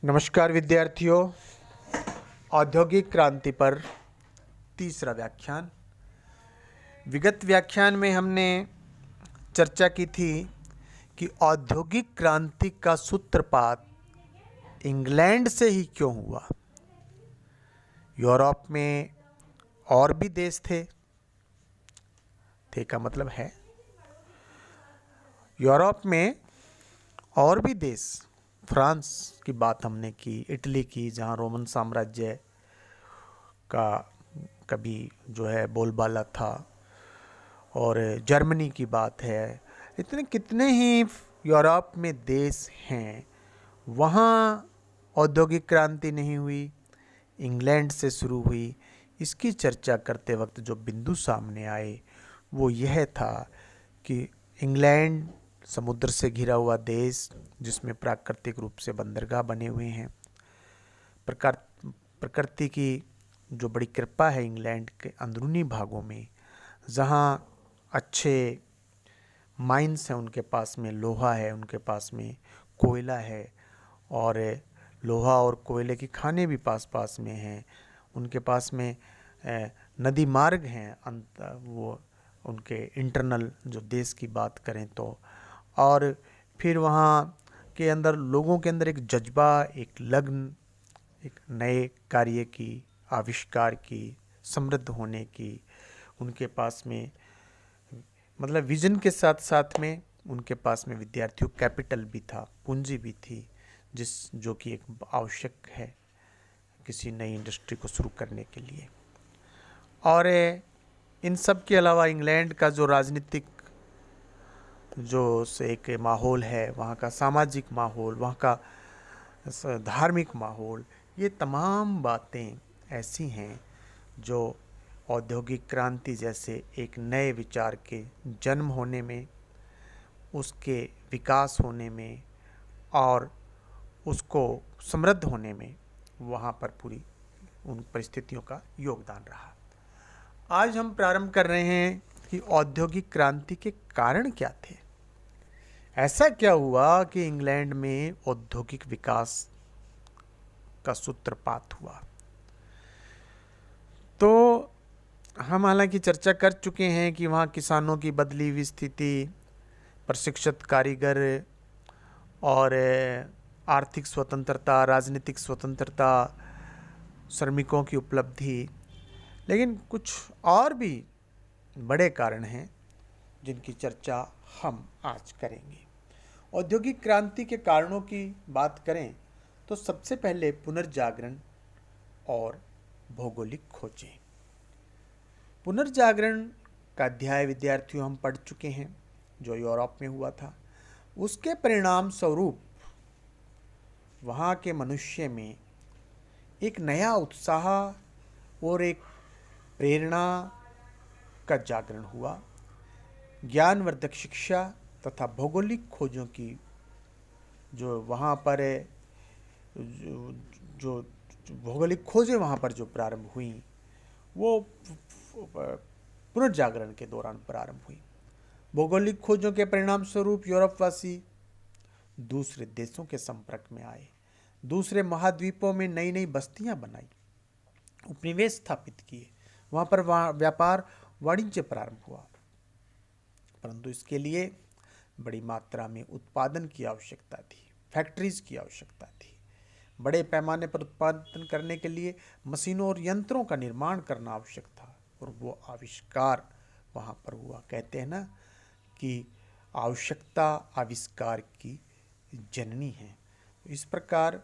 नमस्कार विद्यार्थियों। औद्योगिक क्रांति पर तीसरा व्याख्यान। विगत व्याख्यान में हमने चर्चा की थी कि औद्योगिक क्रांति का सूत्रपात इंग्लैंड से ही क्यों हुआ। यूरोप में और भी देश थे का मतलब है यूरोप में और भी देश, फ्रांस की बात हमने की, इटली की, जहाँ रोमन साम्राज्य का कभी जो है बोलबाला था, और जर्मनी की बात है। इतने कितने ही यूरोप में देश हैं, वहाँ औद्योगिक क्रांति नहीं हुई, इंग्लैंड से शुरू हुई। इसकी चर्चा करते वक्त जो बिंदु सामने आए वो यह था कि इंग्लैंड समुद्र से घिरा हुआ देश, जिसमें प्राकृतिक रूप से बंदरगाह बने हुए हैं, प्रकृति की जो बड़ी कृपा है इंग्लैंड के अंदरूनी भागों में, जहाँ अच्छे माइंस हैं, उनके पास में लोहा है, उनके पास में कोयला है, और लोहा और कोयले की खाने भी पास पास में हैं, उनके पास में नदी मार्ग हैं, वो उनके इंटरनल जो देश की बात करें तो, और फिर वहाँ के अंदर लोगों के अंदर एक जज्बा, एक लगन, एक नए कार्य की, आविष्कार की, समृद्ध होने की, उनके पास में मतलब विजन के साथ साथ में उनके पास में विद्यार्थियों कैपिटल भी था, पूंजी भी थी, जो कि एक आवश्यक है किसी नई इंडस्ट्री को शुरू करने के लिए। और इन सब के अलावा इंग्लैंड का जो राजनीतिक जो एक माहौल है, वहाँ का सामाजिक माहौल, वहाँ का धार्मिक माहौल, ये तमाम बातें ऐसी हैं जो औद्योगिक क्रांति जैसे एक नए विचार के जन्म होने में, उसके विकास होने में और उसको समृद्ध होने में वहाँ पर पूरी उन परिस्थितियों का योगदान रहा। आज हम प्रारंभ कर रहे हैं कि औद्योगिक क्रांति के कारण क्या थे। ऐसा क्या हुआ कि इंग्लैंड में औद्योगिक विकास का सूत्रपात हुआ। तो हम हालांकि चर्चा कर चुके हैं कि वहाँ किसानों की बदली हुई स्थिति, प्रशिक्षित कारीगर और आर्थिक स्वतंत्रता, राजनीतिक स्वतंत्रता, श्रमिकों की उपलब्धि, लेकिन कुछ और भी बड़े कारण हैं जिनकी चर्चा हम आज करेंगे। औद्योगिक क्रांति के कारणों की बात करें तो सबसे पहले पुनर्जागरण और भौगोलिक खोजें। पुनर्जागरण का अध्याय विद्यार्थियों हम पढ़ चुके हैं, जो यूरोप में हुआ था। उसके परिणाम स्वरूप वहाँ के मनुष्य में एक नया उत्साह और एक प्रेरणा का जागरण हुआ। ज्ञानवर्धक शिक्षा तथा भौगोलिक खोजों की जो वहाँ पर जो भौगोलिक खोजें वहाँ पर जो प्रारंभ हुई, वो पुनर्जागरण के दौरान प्रारंभ हुई। भौगोलिक खोजों के परिणाम स्वरूप यूरोपवासी दूसरे देशों के संपर्क में आए, दूसरे महाद्वीपों में नई नई बस्तियां बनाई, उपनिवेश स्थापित किए, वहाँ पर व्यापार वाणिज्य प्रारंभ हुआ। परंतु इसके लिए बड़ी मात्रा में उत्पादन की आवश्यकता थी, फैक्ट्रीज की आवश्यकता थी। बड़े पैमाने पर उत्पादन करने के लिए मशीनों और यंत्रों का निर्माण करना आवश्यक था, और वो आविष्कार वहाँ पर हुआ। कहते हैं ना कि आवश्यकता आविष्कार की जननी है। इस प्रकार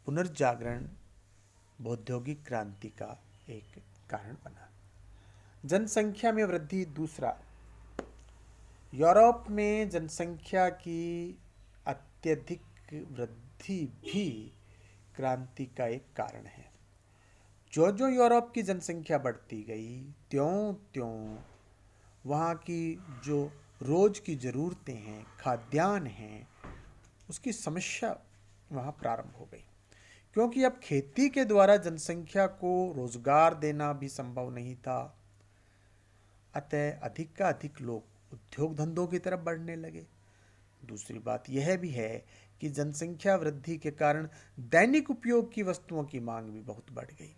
पुनर्जागरण औद्योगिक क्रांति का एक कारण बना। जनसंख्या में वृद्धि दूसरा। यूरोप में जनसंख्या की अत्यधिक वृद्धि भी क्रांति का एक कारण है। जो जो यूरोप की जनसंख्या बढ़ती गई, त्यों त्यों वहाँ की जो रोज की ज़रूरतें हैं, खाद्यान्न हैं, उसकी समस्या वहाँ प्रारंभ हो गई। क्योंकि अब खेती के द्वारा जनसंख्या को रोजगार देना भी संभव नहीं था, अतः अधिक का अधिक लोग उद्योग धंधों की तरफ बढ़ने लगे। दूसरी बात यह भी है कि जनसंख्या वृद्धि के कारण दैनिक उपयोग की वस्तुओं की मांग भी बहुत बढ़ गई।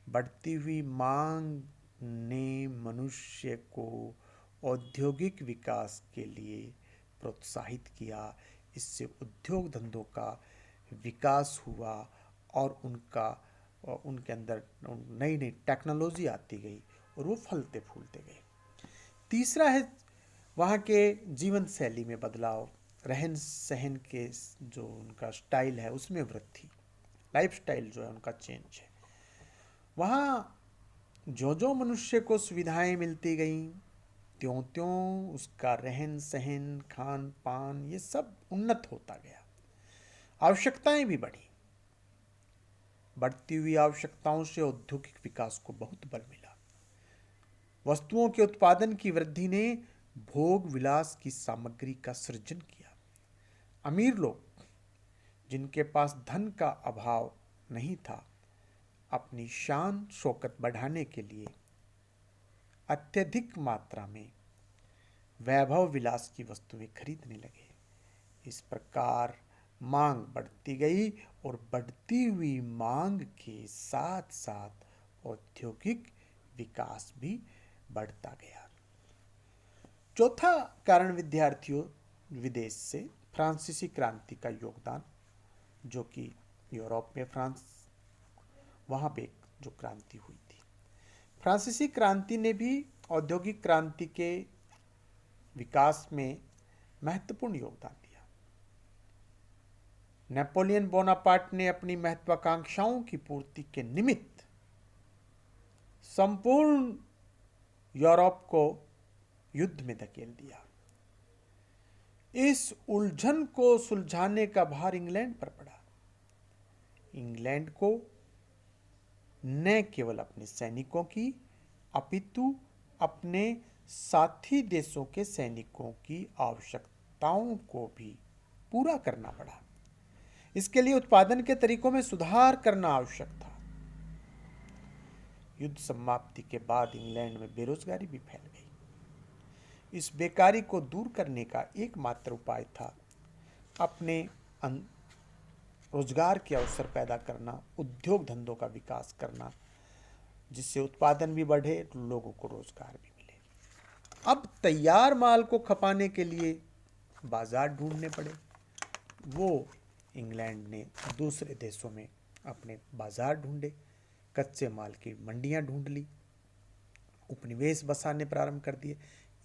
बढ़ती हुई मांग ने मनुष्य को औद्योगिक विकास के लिए प्रोत्साहित किया। इससे उद्योग धंधों का विकास हुआ और उनके अंदर नई नई टेक्नोलॉजी आती गई और वो फलते फूलते गए। तीसरा है वहाँ के जीवन शैली में बदलाव, रहन सहन के जो उनका स्टाइल है उसमें वृद्धि, लाइफ स्टाइल जो है उनका चेंज है। वहाँ जो जो मनुष्य को सुविधाएं मिलती गईं, त्यों त्यों उसका रहन सहन, खान पान ये सब उन्नत होता गया। आवश्यकताएं भी बढ़ी। बढ़ती हुई आवश्यकताओं से औद्योगिक विकास को बहुत बल मिला। वस्तुओं के उत्पादन की वृद्धि ने भोग विलास की सामग्री का सृजन किया। अमीर लोग जिनके पास धन का अभाव नहीं था, अपनी शान शौकत बढ़ाने के लिए अत्यधिक मात्रा में वैभव विलास की वस्तुएं खरीदने लगे। इस प्रकार मांग बढ़ती गई और बढ़ती हुई मांग के साथ साथ औद्योगिक विकास भी बढ़ता गया। चौथा कारण विद्यार्थियों, विदेश से फ्रांसीसी क्रांति का योगदान, जो कि यूरोप में फ्रांस वहाँ पे जो क्रांति हुई थी। फ्रांसीसी क्रांति ने भी औद्योगिक क्रांति के विकास में महत्वपूर्ण योगदान दिया। नेपोलियन बोनापार्ट ने अपनी महत्वाकांक्षाओं की पूर्ति के निमित्त संपूर्ण यूरोप को युद्ध में धकेल दिया। इस उलझन को सुलझाने का भार इंग्लैंड पर पड़ा। इंग्लैंड को न केवल अपने सैनिकों की अपितु अपने साथी देशों के सैनिकों की आवश्यकताओं को भी पूरा करना पड़ा। इसके लिए उत्पादन के तरीकों में सुधार करना आवश्यक था। युद्ध समाप्ति के बाद इंग्लैंड में बेरोजगारी भी फैल गई। इस बेकारी को दूर करने का एकमात्र उपाय था अपने रोजगार के अवसर पैदा करना, उद्योग धंधों का विकास करना, जिससे उत्पादन भी बढ़े, लोगों को रोजगार भी मिले। अब तैयार माल को खपाने के लिए बाजार ढूंढने पड़े। वो इंग्लैंड ने दूसरे देशों में अपने बाजार ढूंढे, कच्चे माल की मंडियां ढूंढ ली, उपनिवेश बसाने प्रारंभ कर दिए।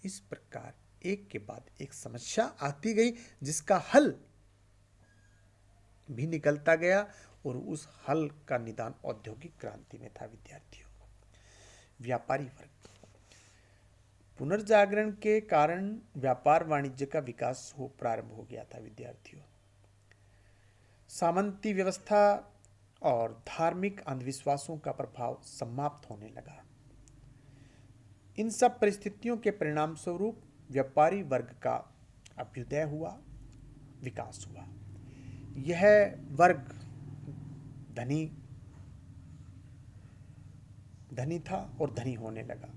इस प्रकार एक के बाद एक समस्या आती गई, जिसका हल भी निकलता गया और उस हल का निदान औद्योगिक क्रांति में था। विद्यार्थियों, व्यापारी वर्ग पुनर्जागरण के कारण व्यापार वाणिज्य का विकास प्रारंभ हो गया था। विद्यार्थियों, सामंती व्यवस्था और धार्मिक अंधविश्वासों का प्रभाव समाप्त होने लगा। इन सब परिस्थितियों के परिणाम स्वरूप व्यापारी वर्ग का अभ्युदय हुआ, विकास हुआ। यह वर्ग धनी था और धनी होने लगा।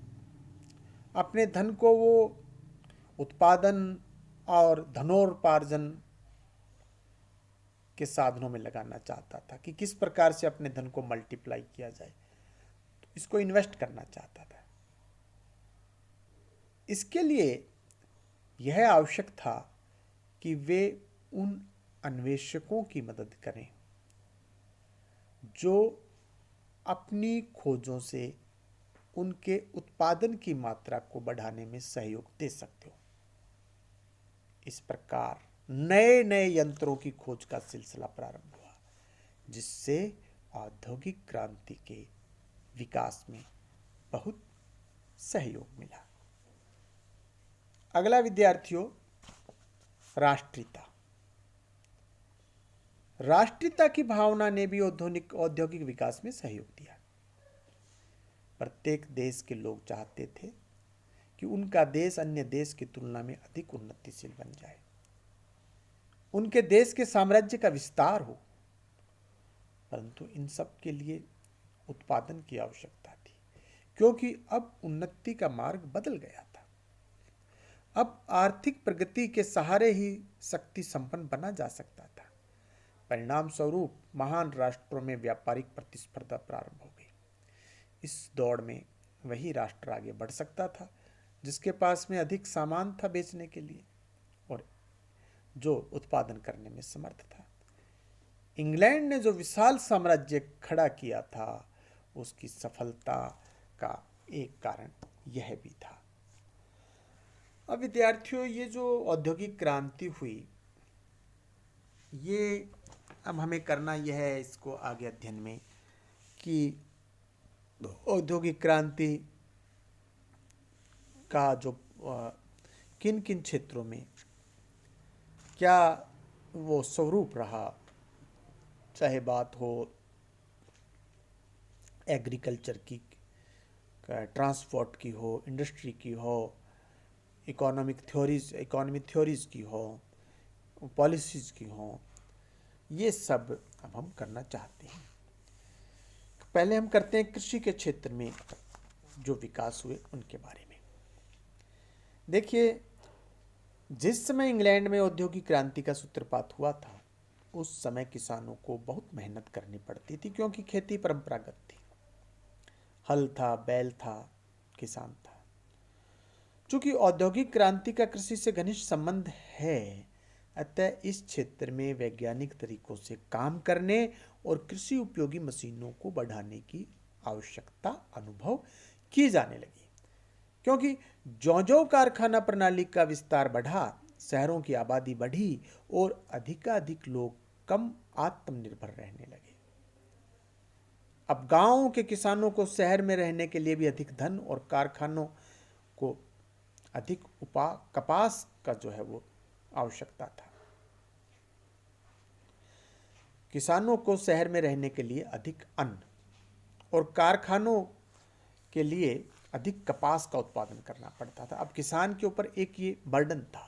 अपने धन को वो उत्पादन और धनोपार्जन के साधनों में लगाना चाहता था कि किस प्रकार से अपने धन को मल्टीप्लाई किया जाए, तो इसको इन्वेस्ट करना चाहता था। इसके लिए यह आवश्यक था कि वे उन अन्वेषकों की मदद करें जो अपनी खोजों से उनके उत्पादन की मात्रा को बढ़ाने में सहयोग दे सकते हो। इस प्रकार नए नए यंत्रों की खोज का सिलसिला प्रारंभ हुआ, जिससे औद्योगिक क्रांति के विकास में बहुत सहयोग मिला। अगला विद्यार्थियों, राष्ट्रीयता। राष्ट्रीयता की भावना ने भी औद्योगिक विकास में सहयोग दिया। प्रत्येक देश के लोग चाहते थे कि उनका देश अन्य देश की तुलना में अधिक उन्नतिशील बन जाए, उनके देश के साम्राज्य का विस्तार हो। परंतु इन सब के लिए उत्पादन की आवश्यकता थी, क्योंकि अब उन्नति का मार्ग बदल गया था। अब आर्थिक प्रगति के सहारे ही शक्ति संपन्न बना जा सकता था। परिणाम स्वरूप महान राष्ट्रों में व्यापारिक प्रतिस्पर्धा प्रारंभ हो गई। इस दौड़ में वही राष्ट्र आगे बढ़ सकता था जिसके पास में अधिक सामान था बेचने के लिए और जो उत्पादन करने में समर्थ था। इंग्लैंड ने जो विशाल साम्राज्य खड़ा किया था उसकी सफलता का एक कारण यह भी था। अब विद्यार्थियों, ये जो औद्योगिक क्रांति हुई, ये अब हमें करना यह है इसको आगे अध्ययन में कि औद्योगिक क्रांति का जो किन किन क्षेत्रों में क्या वो स्वरूप रहा, चाहे बात हो एग्रीकल्चर की, ट्रांसपोर्ट की हो, इंडस्ट्री की हो, इकोनॉमी थ्योरीज की हो, पॉलिसीज की हो, ये सब अब हम करना चाहते हैं। पहले हम करते हैं कृषि के क्षेत्र में जो विकास हुए उनके बारे में। देखिए, जिस समय इंग्लैंड में औद्योगिक क्रांति का सूत्रपात हुआ था उस समय किसानों को बहुत मेहनत करनी पड़ती थी क्योंकि खेती परंपरागत थी। हल था, बैल था, किसान था। चूंकि औद्योगिक क्रांति का कृषि से घनिष्ठ संबंध है, अतः इस क्षेत्र में वैज्ञानिक तरीकों से काम करने और कृषि उपयोगी मशीनों को बढ़ाने की आवश्यकता अनुभव की जाने लगी। क्योंकि ज्यों-ज्यों कारखाना प्रणाली का विस्तार बढ़ा, शहरों की आबादी बढ़ी और अधिकाधिक लोग कम आत्मनिर्भर रहने लगे। अब गांव के किसानों को शहर में रहने के लिए भी अधिक धन और कारखानों को अधिक कपास का जो है वो आवश्यकता था। किसानों को शहर में रहने के लिए अधिक अन्न और कारखानों के लिए अधिक कपास का उत्पादन करना पड़ता था। अब किसान के ऊपर एक ये बर्डन था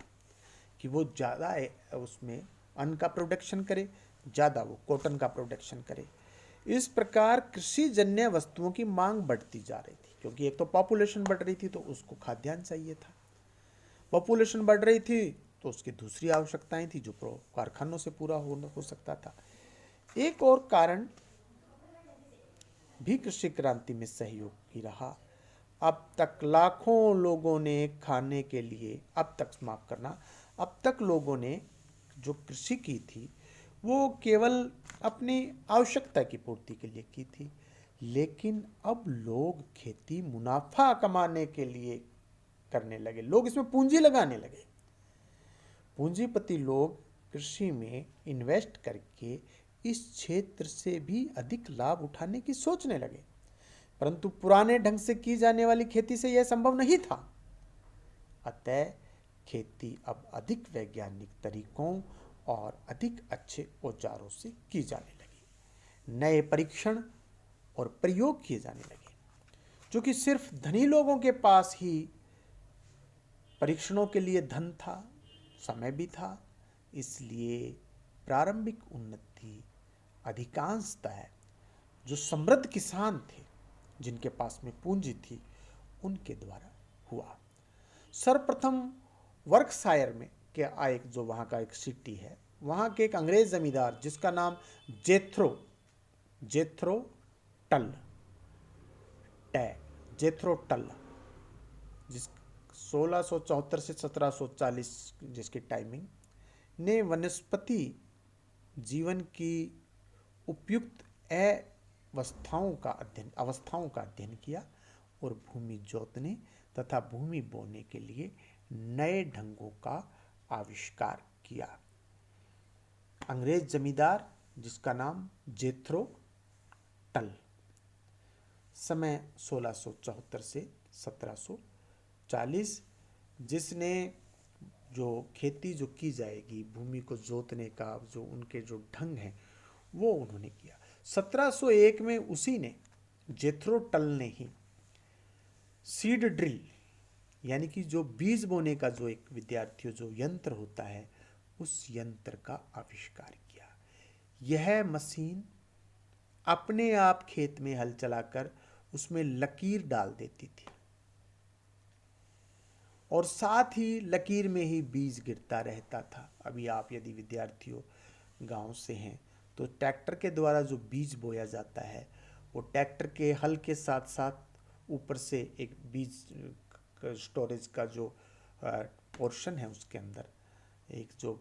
कि वो ज़्यादा उसमें अन्न का प्रोडक्शन करे, ज़्यादा वो कॉटन का प्रोडक्शन करे। इस प्रकार कृषि जन्य वस्तुओं की मांग बढ़ती जा रही थी क्योंकि एक तो पॉपुलेशन बढ़ रही थी तो उसको खाद्यान्न चाहिए था। पॉपुलेशन बढ़ रही थी तो उसकी दूसरी आवश्यकताएं थी जो कारखानों से पूरा हो सकता था। एक और कारण भी कृषि क्रांति में सहयोग ही रहा। अब तक लोगों ने जो कृषि की थी वो केवल अपनी आवश्यकता की पूर्ति के लिए की थी, लेकिन अब लोग खेती मुनाफा कमाने के लिए करने लगे। लोग इसमें पूंजी लगाने लगे। पूंजीपति लोग कृषि में इन्वेस्ट करके इस क्षेत्र से भी अधिक लाभ उठाने की सोचने लगे, परंतु पुराने ढंग से की जाने वाली खेती से यह संभव नहीं था। अतः खेती अब अधिक वैज्ञानिक तरीकों और अधिक अच्छे औजारों से की जाने लगी। नए परीक्षण और प्रयोग किए जाने लगे, जो कि सिर्फ धनी लोगों के पास ही परीक्षणों के लिए धन था, समय भी था। इसलिए प्रारंभिक उन्नति अधिकांशतः जो समृद्ध किसान थे, जिनके पास में पूंजी थी, उनके द्वारा हुआ। सर्वप्रथम वर्कशायर में क्या एक जो वहाँ का एक सिटी है, वहाँ के एक अंग्रेज जमींदार जिसका नाम जेथ्रो टल, जिस 1674 से 1740 जिसकी टाइमिंग ने वनस्पति जीवन की उपयुक्त अवस्थाओं का अध्ययन किया और भूमि जोतने तथा भूमि बोने के लिए नए ढंगों का आविष्कार किया। अंग्रेज जमींदार जिसका नाम जेथ्रो टल, समय 1674 से 1740, जिसने जो खेती जो की जाएगी, भूमि को जोतने का जो उनके जो ढंग हैं वो उन्होंने किया। 1701 में उसी ने, जेथ्रो टल ने ही सीड ड्रिल यानी कि जो बीज बोने का जो एक विद्यार्थियों जो यंत्र होता है, उस यंत्र का आविष्कार किया। यह मशीन अपने आप खेत में हल चलाकर उसमें लकीर डाल देती थी और साथ ही लकीर में ही बीज गिरता रहता था। अभी आप यदि विद्यार्थियों गांव से हैं तो ट्रैक्टर के द्वारा जो बीज बोया जाता है वो ट्रैक्टर के हल के साथ साथ ऊपर से एक बीज स्टोरेज का जो पोर्शन है उसके अंदर एक जो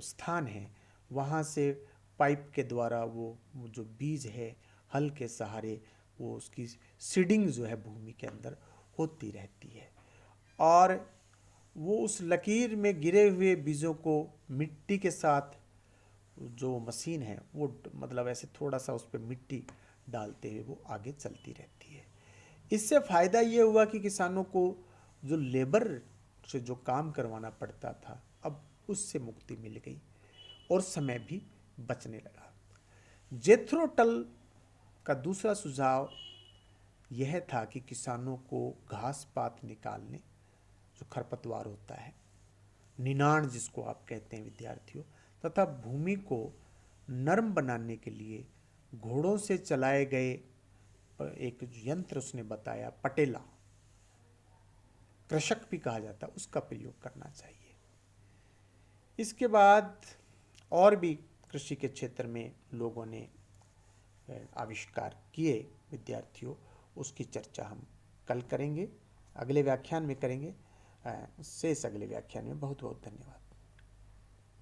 स्थान है वहाँ से पाइप के द्वारा वो जो बीज है हल के सहारे वो उसकी सीडिंग जो है भूमि के अंदर होती रहती है और वो उस लकीर में गिरे हुए बीजों को मिट्टी के साथ जो मशीन है वो मतलब ऐसे थोड़ा सा उस पर मिट्टी डालते हुए वो आगे चलती रहती है। इससे फ़ायदा ये हुआ कि किसानों को जो लेबर से जो काम करवाना पड़ता था अब उससे मुक्ति मिल गई और समय भी बचने लगा। जेथरो टल का दूसरा सुझाव यह था कि किसानों को घास पात निकालने, जो खरपतवार होता है, निनाण जिसको आप कहते हैं विद्यार्थियों, तथा भूमि को नरम बनाने के लिए घोड़ों से चलाए गए एक यंत्र उसने बताया, पटेला, कृषक भी कहा जाता, उसका प्रयोग करना चाहिए। इसके बाद और भी कृषि के क्षेत्र में लोगों ने आविष्कार किए विद्यार्थियों, उसकी चर्चा हम कल करेंगे, अगले व्याख्यान में करेंगे। शेष अगले व्याख्यान में। बहुत बहुत धन्यवाद।